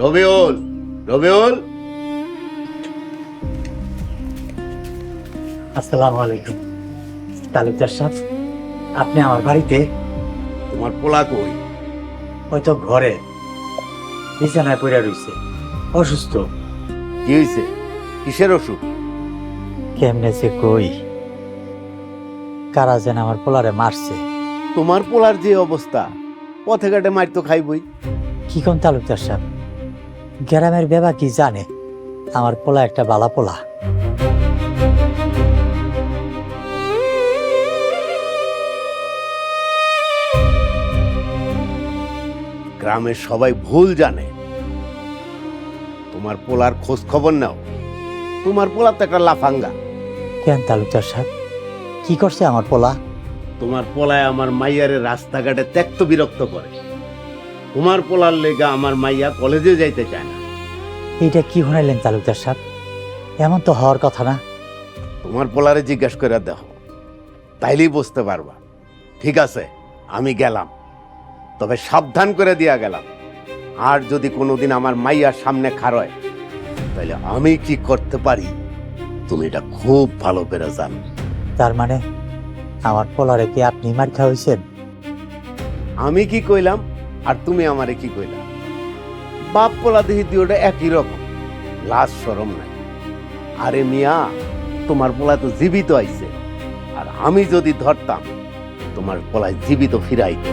রবিউল, রবিউল, আসসালামু আলাইকুম তালুকদার সাহেব, আপনি আমার বাড়িতে? তোমার পোলা কই? হয়তো ঘরে বিছানায় পড়ে রইছে, অসুস্থ। কি হয়েছে? কিসের অসুখ? কেমনে যে কই, কারা যেন আমার পোলারে মারছে। তোমার পোলার যে অবস্থা, পথে ঘাটে মার তো খাইবই। কি কোন তালুকদার সাহেব, গ্রামের বেবা কি জানে আমার পোলা একটা বালা পোলা? গ্রামের সবাই ভুল জানে। তোমার পোলার খোঁজ খবর নাও। তোমার পোলা তো একটা লাফাঙ্গা। কেন তালুকদার সাহেব, কি করছে আমার পোলা? তোমার পোলায় আমার মাইয়ারে রাস্তাঘাটে ত্যক্ত বিরক্ত করে। তোমার পোলার লেগা আমার মাইয়া কলেজে যাইতে চায় না। এইটা কি শুনাইলেন তালুকদার সাহেব? এমন তো হওয়ার কথা না। তোমার পোলারে জিজ্ঞাসা করে দেখো, তাইলেই বুঝতে পারবা। ঠিক আছে, আমি গেলাম, তবে সাবধান করে দিয়া গেলাম। আর যদি কোনোদিন আমার মাইয়ার সামনে খাড়য়, তাহলে আমি কি করতে পারি তুমি এটা খুব ভালো করে জানো। তার মানে আমার পোলারে কি আপনি মার খাওয়াইছেন? আমি কি কইলাম আর তুমি আমারে কি কইলা? বাপ পোলা দেহি দুইটা একই রকম, লাজ শরম নাই। আরে মিয়া, তোমার পোলা তো জীবিত আইছে, আর আমি যদি ধরতাম তোমার পোলায় জীবিত ফিরাইতো।